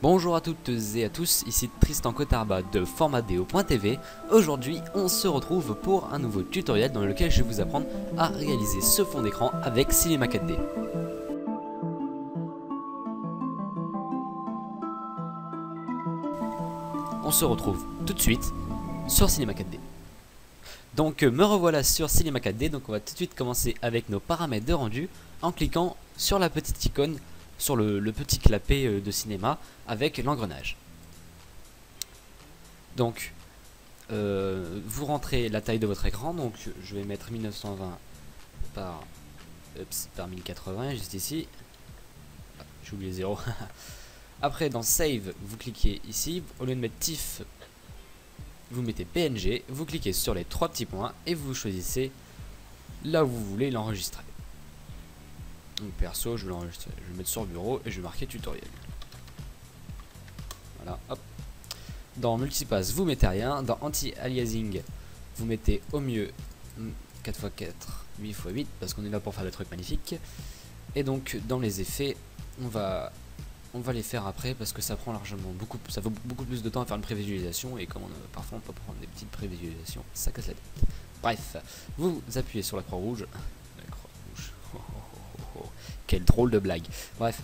Bonjour à toutes et à tous, ici Tristan Cotarba de formatdeo.tv. Aujourd'hui, on se retrouve pour un nouveau tutoriel dans lequel je vais vous apprendre à réaliser ce fond d'écran avec Cinema 4D. On se retrouve tout de suite sur Cinema 4D. Donc me revoilà sur Cinema 4D, donc on va tout de suite commencer avec nos paramètres de rendu en cliquant sur la petite icône, sur le petit clapet de cinéma avec l'engrenage. Donc vous rentrez la taille de votre écran, donc je vais mettre 1920 par 1080 juste ici. J'ai oublié 0. Après dans Save, vous cliquez ici, au lieu de mettre TIFF, vous mettez PNG, vous cliquez sur les trois petits points et vous choisissez là où vous voulez l'enregistrer. Donc perso, je vais l'enregistrer, je vais le mettre sur bureau et je vais marquer tutoriel. Voilà, hop. Dans multipass, vous mettez rien. Dans anti-aliasing, vous mettez au mieux 4x4, 8x8 parce qu'on est là pour faire des trucs magnifiques. Et donc dans les effets, on va les faire après parce que ça prend largement ça vaut beaucoup plus de temps à faire une prévisualisation et comme parfois on peut prendre des petites prévisualisations, ça casse la tête. Bref, vous appuyez sur la croix rouge. La croix rouge. Quelle drôle de blague. Bref,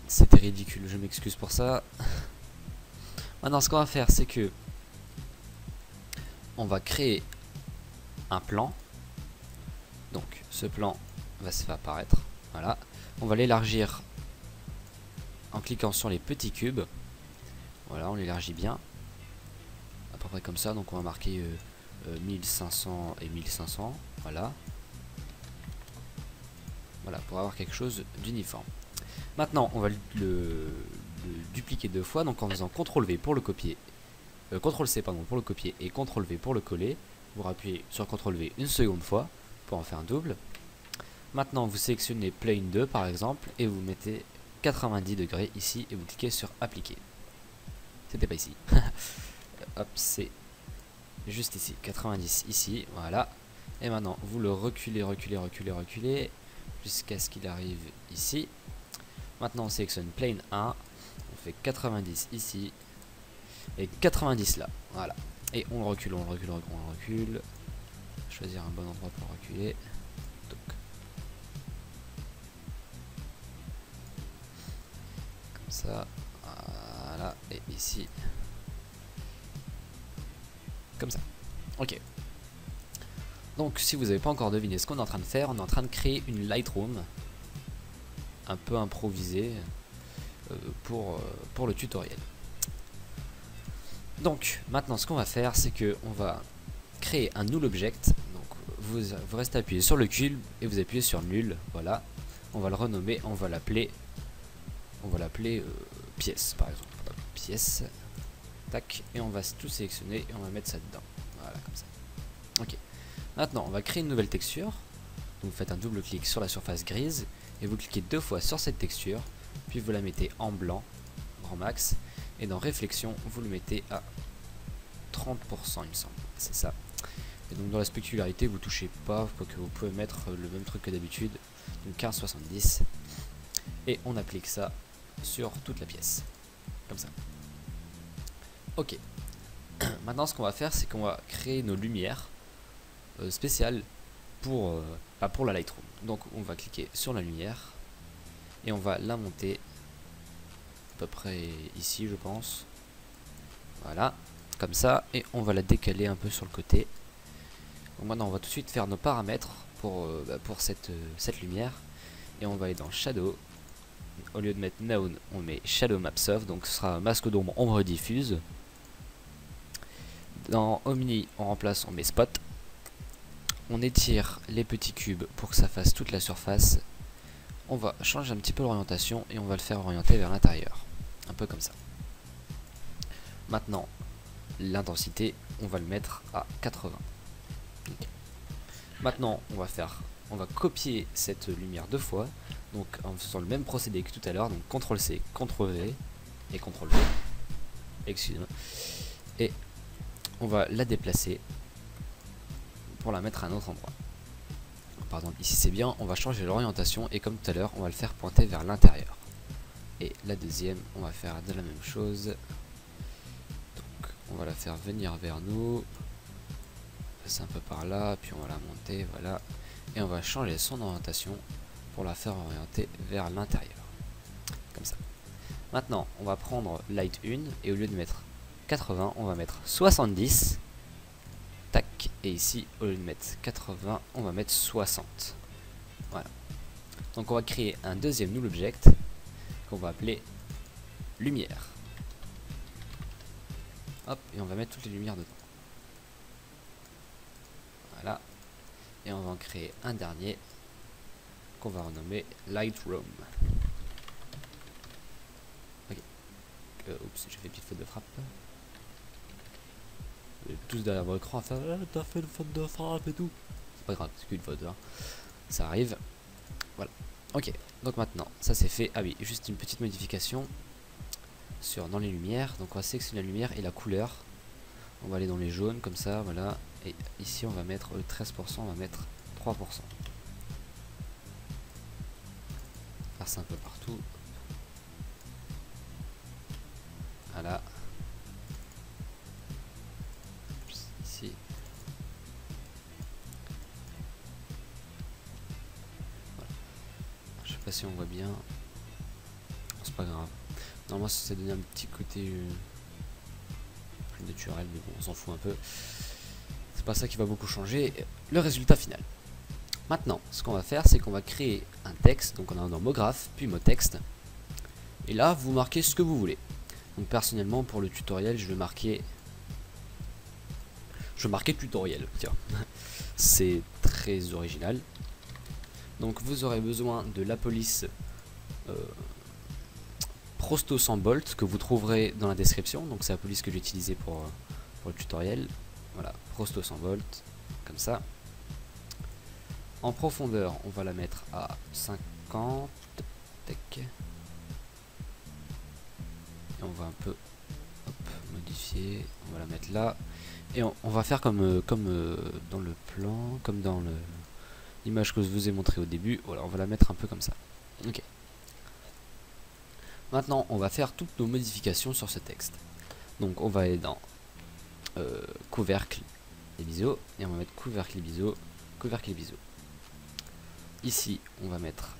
c'était ridicule, je m'excuse pour ça. Maintenant, ce qu'on va faire, c'est que on va créer un plan. Donc, ce plan va se faire apparaître. Voilà. On va l'élargir en cliquant sur les petits cubes. Voilà, on l'élargit bien. À peu près comme ça. Donc, on va marquer 1500 et 1500. Voilà. Voilà, pour avoir quelque chose d'uniforme. Maintenant, on va le dupliquer deux fois, donc en faisant CTRL V pour le copier, CTRL C pardon pour le copier et CTRL V pour le coller. Vous rappuyez sur CTRL V une seconde fois pour en faire un double. Maintenant, vous sélectionnez Plane 2 par exemple et vous mettez 90 degrés ici et vous cliquez sur appliquer. C'était pas ici. Hop, c'est juste ici, 90 ici, voilà. Et maintenant, vous le reculez jusqu'à ce qu'il arrive ici. Maintenant on sélectionne plane 1, on fait 90 ici et 90 là, voilà. Et on le recule, choisir un bon endroit pour reculer. Donc. Comme ça, voilà, et ici. Comme ça, ok. Donc si vous n'avez pas encore deviné ce qu'on est en train de faire, on est en train de créer une Lightroom un peu improvisée pour le tutoriel. Donc maintenant ce qu'on va faire, c'est que on va créer un null object. Donc vous restez appuyé sur le cube et vous appuyez sur nul. Voilà, on va le renommer, on va l'appeler pièce par exemple. Pièce, tac, et on va tout sélectionner et on va mettre ça dedans. Voilà, comme ça. Ok. Maintenant, on va créer une nouvelle texture. Donc, vous faites un double clic sur la surface grise et vous cliquez deux fois sur cette texture, puis vous la mettez en blanc, grand max, et dans réflexion, vous le mettez à 30%, il me semble. C'est ça. Et donc, dans la spécularité, vous touchez pas, quoique vous pouvez mettre le même truc que d'habitude, donc 15,70, et on applique ça sur toute la pièce, comme ça. Ok. Maintenant, ce qu'on va faire, c'est qu'on va créer nos lumières spécial pour la Lightroom. Donc on va cliquer sur la lumière et on va la monter à peu près ici je pense. Voilà, comme ça, et on va la décaler un peu sur le côté. Donc maintenant on va tout de suite faire nos paramètres pour cette lumière et on va aller dans Shadow. Au lieu de mettre Noun, on met Shadow Map Soft, donc ce sera masque d'ombre ombre diffuse. Dans Omni on remplace, on met Spot. On étire les petits cubes pour que ça fasse toute la surface. On va changer un petit peu l'orientation et on va le faire orienter vers l'intérieur. Un peu comme ça. Maintenant, l'intensité, on va le mettre à 80. Okay. Maintenant, on va copier cette lumière deux fois. Donc en faisant le même procédé que tout à l'heure. Donc CTRL C, CTRL V et CTRL V. Excusez-moi. Et on va la déplacer pour la mettre à un autre endroit. Par exemple ici c'est bien, on va changer l'orientation et comme tout à l'heure on va le faire pointer vers l'intérieur. Et la deuxième, on va faire de la même chose. Donc on va la faire venir vers nous. Passer un peu par là, puis on va la monter, voilà. Et on va changer son orientation pour la faire orienter vers l'intérieur. Comme ça. Maintenant, on va prendre light 1 et au lieu de mettre 80, on va mettre 70. Tac. Et ici, au lieu de mettre 80, on va mettre 60. Voilà. Donc on va créer un deuxième null object qu'on va appeler lumière. Hop, et on va mettre toutes les lumières dedans. Voilà. Et on va en créer un dernier qu'on va renommer Lightroom. Ok. Oups, j'ai fait une petite faute de frappe. Tous derrière mon écran à faire t'as fait une faute de frappe et tout. C'est pas grave, c'est qu'une faute, hein. Ça arrive. Voilà. Ok, donc maintenant, ça c'est fait. Ah oui, juste une petite modification dans les lumières. Donc on va sélectionner la lumière et la couleur. On va aller dans les jaunes comme ça, voilà. Et ici on va mettre le 13%, on va mettre 3%. Faire ça un peu partout. Voilà. Ici. Voilà. Je sais pas si on voit bien. C'est pas grave. Normalement ça donne un petit côté plus naturel, mais bon, on s'en fout un peu. C'est pas ça qui va beaucoup changer le résultat final. Maintenant, ce qu'on va faire, c'est qu'on va créer un texte. Donc on a dans mot graphe, puis mot texte. Et là, vous marquez ce que vous voulez. Donc personnellement, pour le tutoriel, je vais marquer tutoriel. Tiens, c'est très original. Donc vous aurez besoin de la police Prosto 100 Bolt que vous trouverez dans la description. Donc c'est la police que j'ai utilisée pour le tutoriel. Voilà, Prosto 100 Bolt, comme ça. En profondeur, on va la mettre à 50. Tac. Et on va un peu modifier. On va la mettre là. Et on va faire comme dans le plan, comme dans l'image que je vous ai montré au début. Voilà, on va la mettre un peu comme ça. Ok. Maintenant, on va faire toutes nos modifications sur ce texte. Donc, on va aller dans couvercle et biseau. Et on va mettre couvercle et biseau. Couvercle et biseau. Ici, on va mettre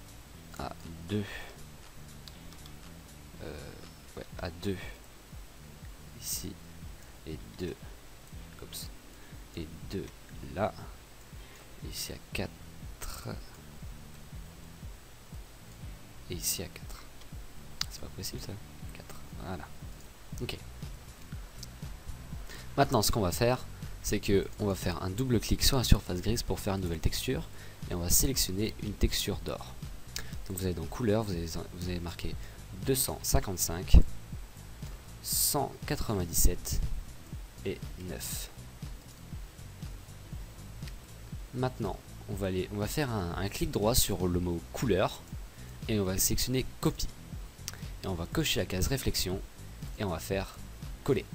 à 2. Ouais, à 2. Ici. Et 2. Oups. Et 2 là. Et ici à 4. Et ici à 4. C'est pas possible ça. 4. Voilà. Ok. Maintenant, ce qu'on va faire, c'est que on va faire un double clic sur la surface grise pour faire une nouvelle texture. Et on va sélectionner une texture d'or. Donc vous allez dans couleur, vous allez marquer 255, 197 et 9. Maintenant, on va faire un clic droit sur le mot couleur et on va sélectionner copie. Et on va cocher la case réflexion et on va faire coller.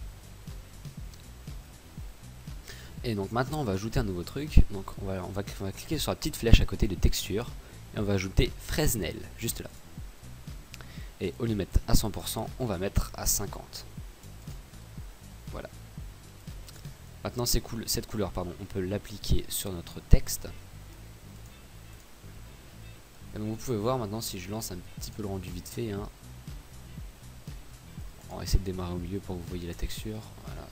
Et donc maintenant on va ajouter un nouveau truc. Donc on va cliquer sur la petite flèche à côté de texture et on va ajouter Fresnel juste là. Et au lieu de mettre à 100%, on va mettre à 50. Voilà. Maintenant cette couleur, pardon, on peut l'appliquer sur notre texte. Et donc vous pouvez voir maintenant si je lance un petit peu le rendu vite fait. Hein. On va essayer de démarrer au milieu pour que vous voyez la texture. Voilà.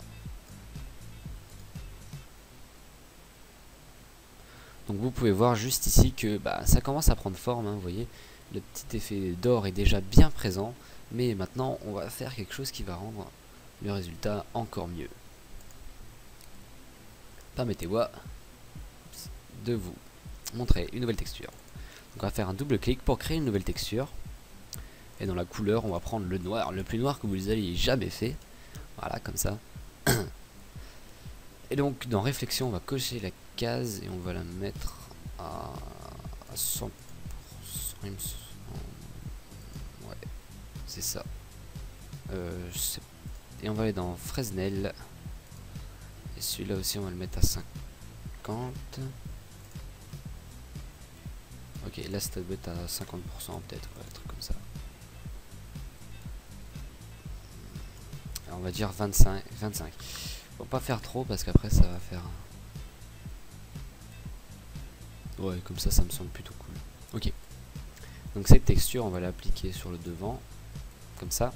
Donc vous pouvez voir juste ici que ça commence à prendre forme, hein, vous voyez, le petit effet d'or est déjà bien présent, mais maintenant on va faire quelque chose qui va rendre le résultat encore mieux. Permettez-moi de vous montrer une nouvelle texture. Donc on va faire un double clic pour créer une nouvelle texture, et dans la couleur on va prendre le noir, le plus noir que vous ayez jamais fait, voilà comme ça. Et donc dans réflexion on va cocher la case et on va la mettre à 100%. Ouais, c'est ça. Et on va aller dans Fresnel. Et celui-là aussi on va le mettre à 50. Ok, là ça doit être à 50% peut-être, un truc comme ça. on va dire 25. Faut pas faire trop parce qu'après ça va faire... Ouais, comme ça me semble plutôt cool. Ok. Donc cette texture, on va l'appliquer sur le devant, comme ça.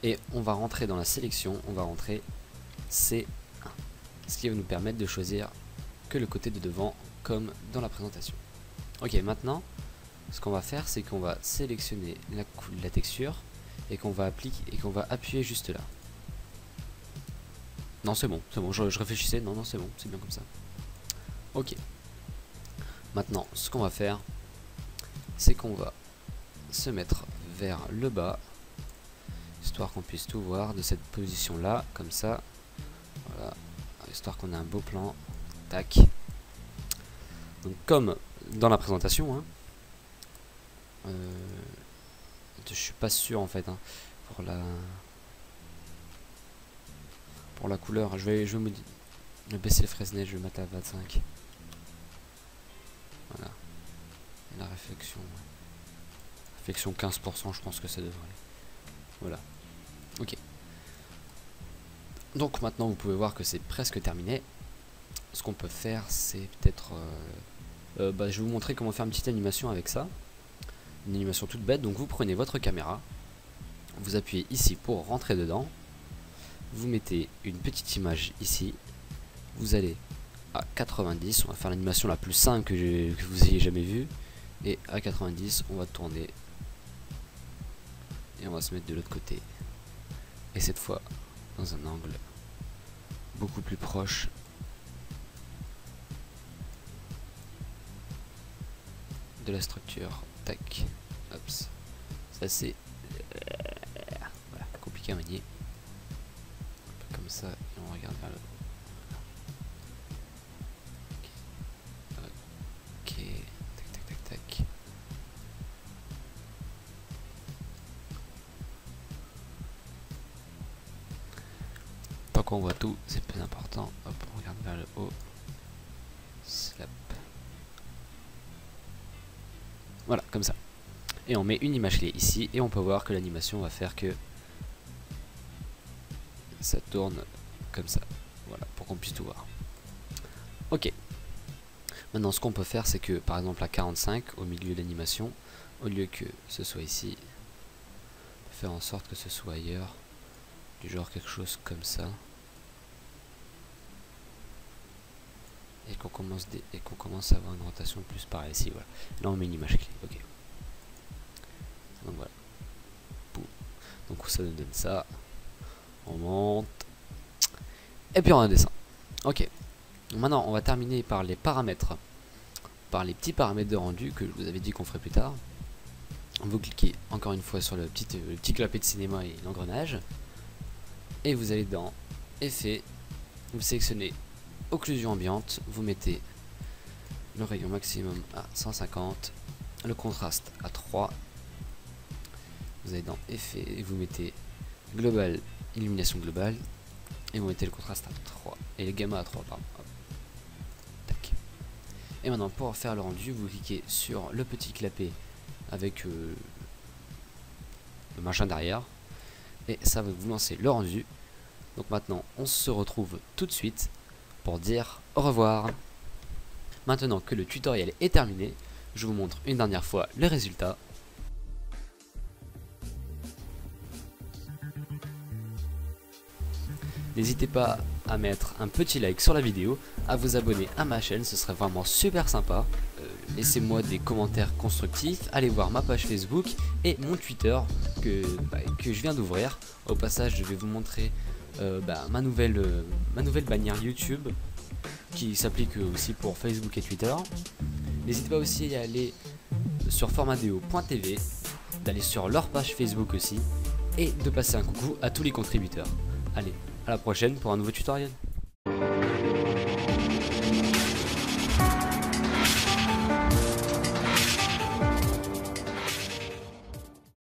Et on va rentrer dans la sélection, on va rentrer C1. Ce qui va nous permettre de choisir que le côté de devant, comme dans la présentation. Ok, maintenant, ce qu'on va faire, c'est qu'on va sélectionner la texture et qu'on va appuyer juste là. Non, c'est bon, je réfléchissais, non, c'est bon, c'est bien comme ça. Ok. Maintenant, ce qu'on va faire, c'est qu'on va se mettre vers le bas, histoire qu'on puisse tout voir de cette position là, comme ça. Voilà, histoire qu'on ait un beau plan. Tac. Donc comme dans la présentation, hein, je suis pas sûr en fait, hein, pour la couleur. Je vais baisser le Fresnel, je vais mettre à 25. Voilà. La réflexion 15%, je pense que ça devrait aller. Voilà. Ok. Donc maintenant vous pouvez voir que c'est presque terminé. Ce qu'on peut faire, c'est peut-être... je vais vous montrer comment faire une petite animation avec ça. Une animation toute bête. Donc vous prenez votre caméra, vous appuyez ici pour rentrer dedans, vous mettez une petite image ici, vous allez à 90, on va faire l'animation la plus simple que vous ayez jamais vue, et à 90 on va tourner et on va se mettre de l'autre côté, et cette fois dans un angle beaucoup plus proche de la structure. Tac, hop, ça c'est voilà, compliqué à manier. Un peu comme ça, et on regarde vers le haut. Ok, tac tac tac tac. Tant qu'on voit tout, c'est plus important. Hop, on regarde vers le haut. Slap. Voilà, comme ça. Et on met une image clé ici, et on peut voir que l'animation va faire que ça tourne comme ça. Voilà, pour qu'on puisse tout voir. Ok. Maintenant, ce qu'on peut faire, c'est que, par exemple, à 45, au milieu de l'animation, au lieu que ce soit ici, on peut faire en sorte que ce soit ailleurs, du genre quelque chose comme ça. Et qu'on commence à avoir une rotation plus par ici, voilà. Là on met une image clé, ok. Donc voilà. Boum. Donc ça nous donne ça. On monte. Et puis on redescend. Ok. Maintenant on va terminer par les paramètres. Par les petits paramètres de rendu que je vous avais dit qu'on ferait plus tard. Vous cliquez encore une fois sur le petit clapet de cinéma et l'engrenage. Et vous allez dans Effets. Vous sélectionnez Occlusion ambiante, vous mettez le rayon maximum à 150, le contraste à 3, vous allez dans Effet et vous mettez global, illumination globale, et vous mettez le contraste à 3, et le gamma à 3, pardon. Hop. Tac. Et maintenant pour faire le rendu, vous cliquez sur le petit clapet avec le machin derrière, et ça va vous lancer le rendu. Donc maintenant on se retrouve tout de suite pour dire au revoir. Maintenant que le tutoriel est terminé, je vous montre une dernière fois le résultat. N'hésitez pas à mettre un petit like sur la vidéo, à vous abonner à ma chaîne, ce serait vraiment super sympa. Laissez-moi des commentaires constructifs, allez voir ma page Facebook et mon Twitter que je viens d'ouvrir. Au passage, je vais vous montrer ma nouvelle bannière YouTube qui s'applique aussi pour Facebook et Twitter. N'hésitez pas aussi à aller sur formadeo.tv, d'aller sur leur page Facebook aussi et de passer un coucou à tous les contributeurs. Allez, à la prochaine pour un nouveau tutoriel.